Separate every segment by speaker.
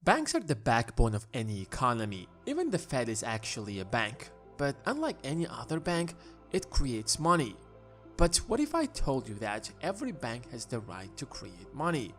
Speaker 1: Banks are the backbone of any economy. Even the Fed is actually a bank. But unlike any other bank, it creates money. But what if I told you that every bank has the right to create money?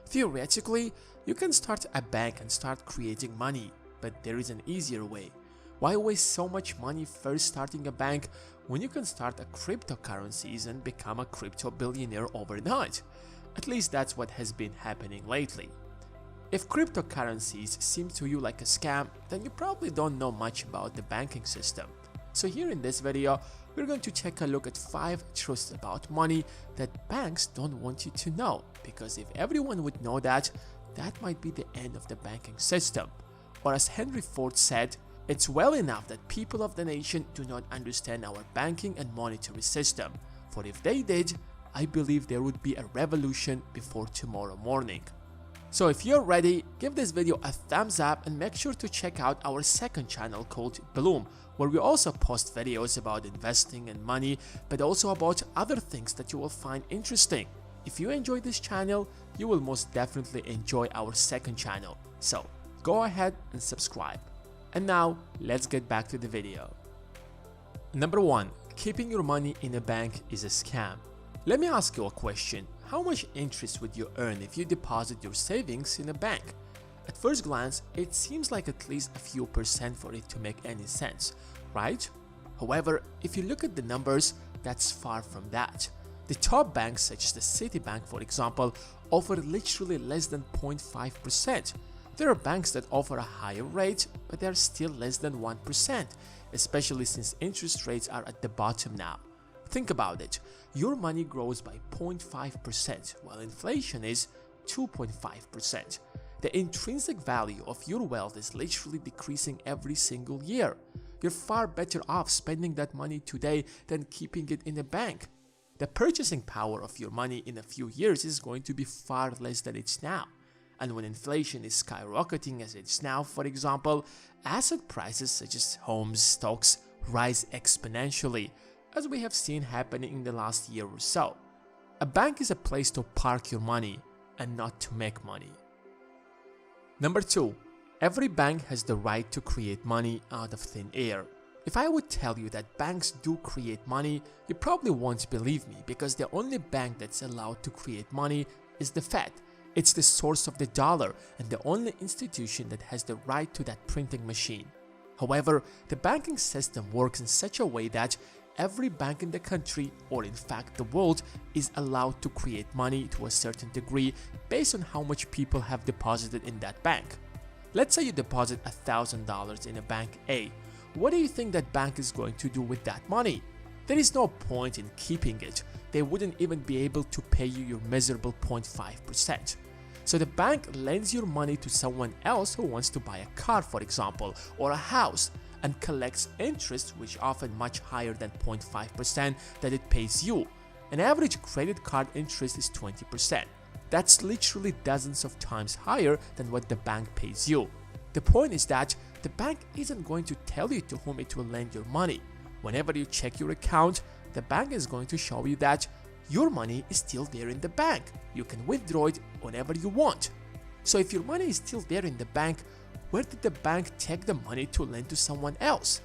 Speaker 1: Theoretically, you can start a bank and start creating money, but there is an easier way. Why waste so much money first starting a bank when you can start a cryptocurrencies and become a crypto-billionaire overnight? At least that's what has been happening lately. If cryptocurrencies seem to you like a scam, then you probably don't know much about the banking system. So here in this video, we're going to take a look at 5 truths about money that banks don't want you to know, because if everyone would know that, that might be the end of the banking system. Or as Henry Ford said, it's well enough that people of the nation do not understand our banking and monetary system, for if they did, I believe there would be a revolution before tomorrow morning. So if you're ready, give this video a thumbs up and make sure to check out our second channel called Bloom, where we also post videos about investing and money, but also about other things that you will find interesting. If you enjoy this channel, you will most definitely enjoy our second channel, so go ahead and subscribe. And now, let's get back to the video. Number 1. Keeping your money in a bank is a scam. Let me ask you a question. How much interest would you earn if you deposit your savings in a bank? At first glance, it seems like at least a few percent for it to make any sense, right? However, if you look at the numbers, that's far from that. The top banks such as the Citibank, for example, offer literally less than 0.5%. There are banks that offer a higher rate, but they are still less than 1%, especially since interest rates are at the bottom now. Think about it, your money grows by 0.5% while inflation is 2.5%. The intrinsic value of your wealth is literally decreasing every single year. You're far better off spending that money today than keeping it in a bank. The purchasing power of your money in a few years is going to be far less than it's now. And when inflation is skyrocketing as it's now, for example, asset prices such as homes, stocks rise exponentially, as we have seen happening in the last year or so. A bank is a place to park your money and not to make money. Number 2. Every bank has the right to create money out of thin air. If I would tell you that banks do create money, you probably won't believe me, because the only bank that's allowed to create money is the Fed. It's the source of the dollar and the only institution that has the right to that printing machine. However, the banking system works in such a way that every bank in the country, or in fact the world, is allowed to create money to a certain degree based on how much people have deposited in that bank. Let's say you deposit $1,000 in a bank A. What do you think that bank is going to do with that money? There is no point in keeping it. They wouldn't even be able to pay you your miserable 0.5%. So the bank lends your money to someone else who wants to buy a car, for example, or a house, and collects interest, which often much higher than 0.5% that it pays you. An average credit card interest is 20%. That's literally dozens of times higher than what the bank pays you. The point is that the bank isn't going to tell you to whom it will lend your money. Whenever you check your account, the bank is going to show you that your money is still there in the bank. You can withdraw it whenever you want. So if your money is still there in the bank, where did the bank take the money to lend to someone else?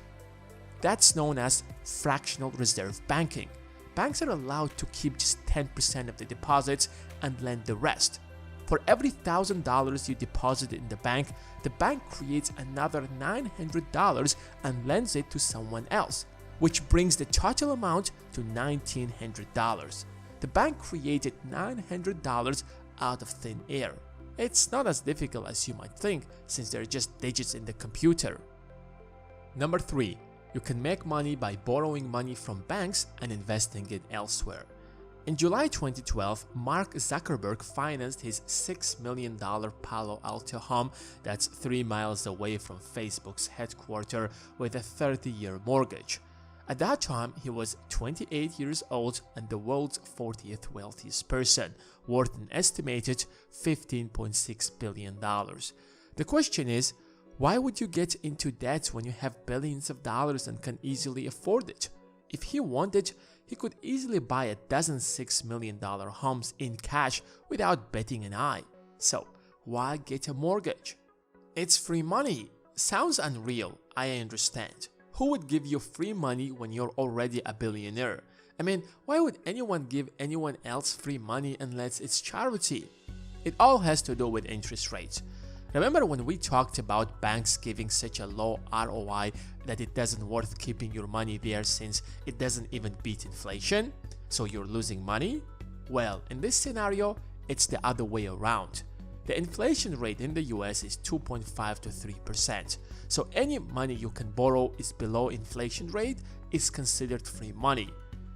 Speaker 1: That's known as fractional reserve banking. Banks are allowed to keep just 10% of the deposits and lend the rest. For every $1,000 you deposit in the bank creates another $900 and lends it to someone else, which brings the total amount to $1,900. The bank created $900 out of thin air. It's not as difficult as you might think, since they're just digits in the computer. Number 3. You can make money by borrowing money from banks and investing it elsewhere. In July 2012, Mark Zuckerberg financed his $6 million Palo Alto home that's 3 miles away from Facebook's headquarters with a 30-year mortgage. At that time, he was 28 years old and the world's 40th wealthiest person, worth an estimated $15.6 billion. The question is, why would you get into debt when you have billions of dollars and can easily afford it? If he wanted, he could easily buy a dozen $6 million homes in cash without batting an eye. So, why get a mortgage? It's free money. Sounds unreal, I understand. Who would give you free money when you're already a billionaire? I mean, why would anyone give anyone else free money unless it's charity? It all has to do with interest rates. Remember when we talked about banks giving such a low ROI that it doesn't worth keeping your money there since it doesn't even beat inflation? So you're losing money? Well, in this scenario, it's the other way around. The inflation rate in the US is 2.5 to 3%. So any money you can borrow is below inflation rate is considered free money.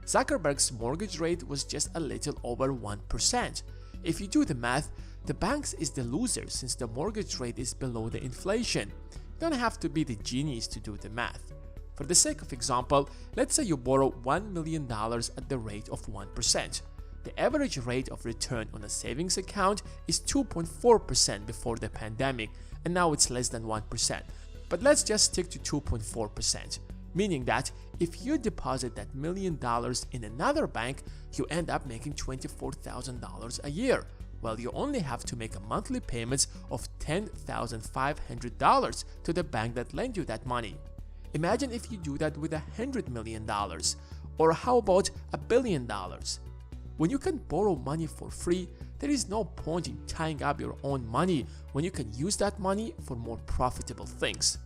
Speaker 1: Zuckerberg's mortgage rate was just a little over 1%. If you do the math, the banks is the loser since the mortgage rate is below the inflation. You don't have to be the genius to do the math. For the sake of example, let's say you borrow $1 million at the rate of 1%. The average rate of return on a savings account is 2.4% before the pandemic, and now it's less than 1%. But let's just stick to 2.4%, meaning that if you deposit that $1 million in another bank, you end up making $24,000 a year, while you only have to make a monthly payments of $10,500 to the bank that lent you that money. Imagine if you do that with $100 million, or how about $1 billion? When you can borrow money for free, there is no point in tying up your own money when you can use that money for more profitable things.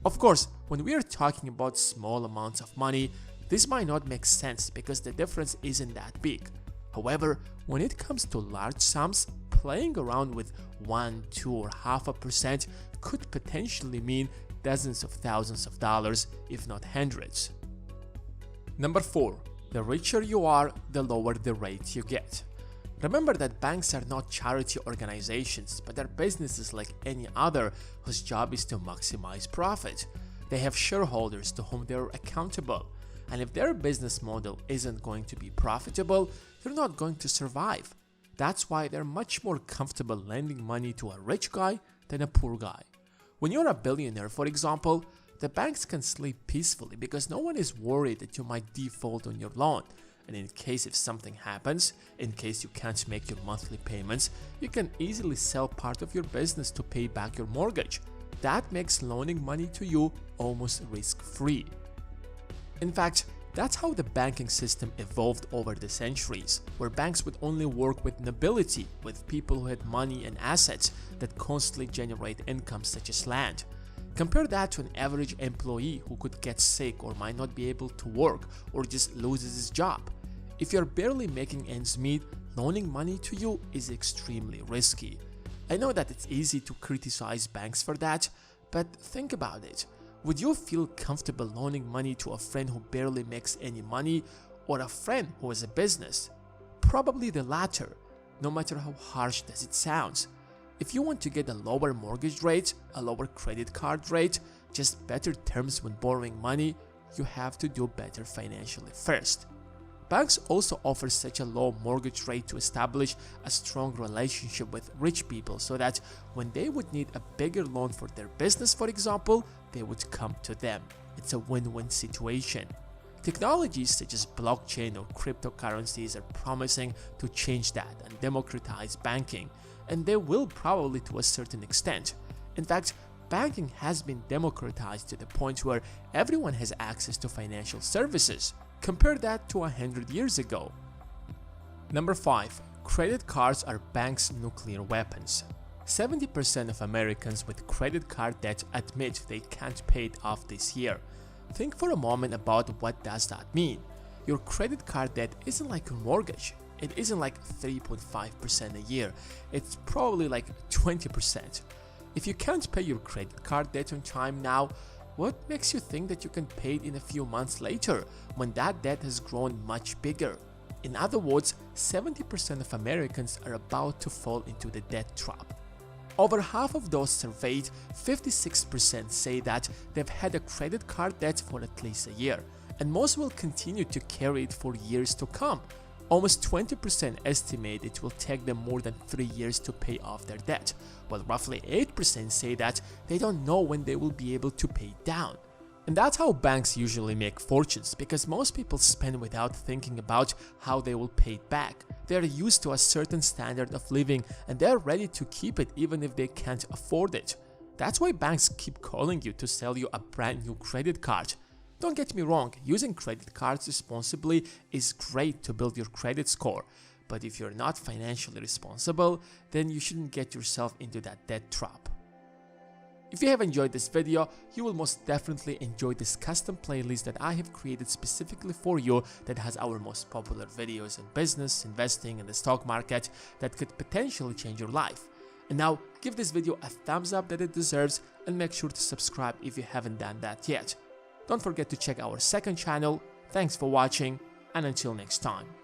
Speaker 1: Of course, when we are talking about small amounts of money, this might not make sense because the difference isn't that big. However, when it comes to large sums, playing around with 1, 2, or 0.5% could potentially mean dozens of thousands of dollars, if not hundreds. Number 4. The richer you are, the lower the rate you get. Remember that banks are not charity organizations, but are businesses like any other whose job is to maximize profit. They have shareholders to whom they are accountable, and if their business model isn't going to be profitable, they're not going to survive. That's why they're much more comfortable lending money to a rich guy than a poor guy. When you're a billionaire, for example, the banks can sleep peacefully because no one is worried that you might default on your loan. And in case if something happens, in case you can't make your monthly payments, you can easily sell part of your business to pay back your mortgage. That makes loaning money to you almost risk-free. In fact, that's how the banking system evolved over the centuries, where banks would only work with nobility, with people who had money and assets that constantly generate income such as land. Compare that to an average employee who could get sick or might not be able to work or just loses his job. If you're barely making ends meet, loaning money to you is extremely risky. I know that it's easy to criticize banks for that, but think about it. Would you feel comfortable loaning money to a friend who barely makes any money or a friend who has a business? Probably the latter, no matter how harsh does it sound. If you want to get a lower mortgage rate, a lower credit card rate, just better terms when borrowing money, you have to do better financially first. Banks also offer such a low mortgage rate to establish a strong relationship with rich people so that when they would need a bigger loan for their business, for example, they would come to them. It's a win-win situation. Technologies such as blockchain or cryptocurrencies are promising to change that and democratize banking, and they will probably to a certain extent. In fact, banking has been democratized to the point where everyone has access to financial services. Compare that to 100 years ago. Number 5. Credit cards are banks' nuclear weapons. 70% of Americans with credit card debt admit they can't pay it off this year. Think for a moment about what does that mean. Your credit card debt isn't like a mortgage. It isn't like 3.5% a year. It's probably like 20%. If you can't pay your credit card debt on time now, what makes you think that you can pay it in a few months later when that debt has grown much bigger? In other words, 70% of Americans are about to fall into the debt trap. Over half of those surveyed, 56% say that they've had a credit card debt for at least a year, and most will continue to carry it for years to come. Almost 20% estimate it will take them more than 3 years to pay off their debt, while roughly 8% say that they don't know when they will be able to pay it down. And that's how banks usually make fortunes, because most people spend without thinking about how they will pay it back. They are used to a certain standard of living and they are ready to keep it even if they can't afford it. That's why banks keep calling you to sell you a brand new credit card. Don't get me wrong, using credit cards responsibly is great to build your credit score, but if you're not financially responsible, then you shouldn't get yourself into that debt trap. If you have enjoyed this video, you will most definitely enjoy this custom playlist that I have created specifically for you that has our most popular videos in business, investing, and the stock market that could potentially change your life. And now, give this video a thumbs up that it deserves and make sure to subscribe if you haven't done that yet. Don't forget to check our second channel. Thanks for watching, and until next time.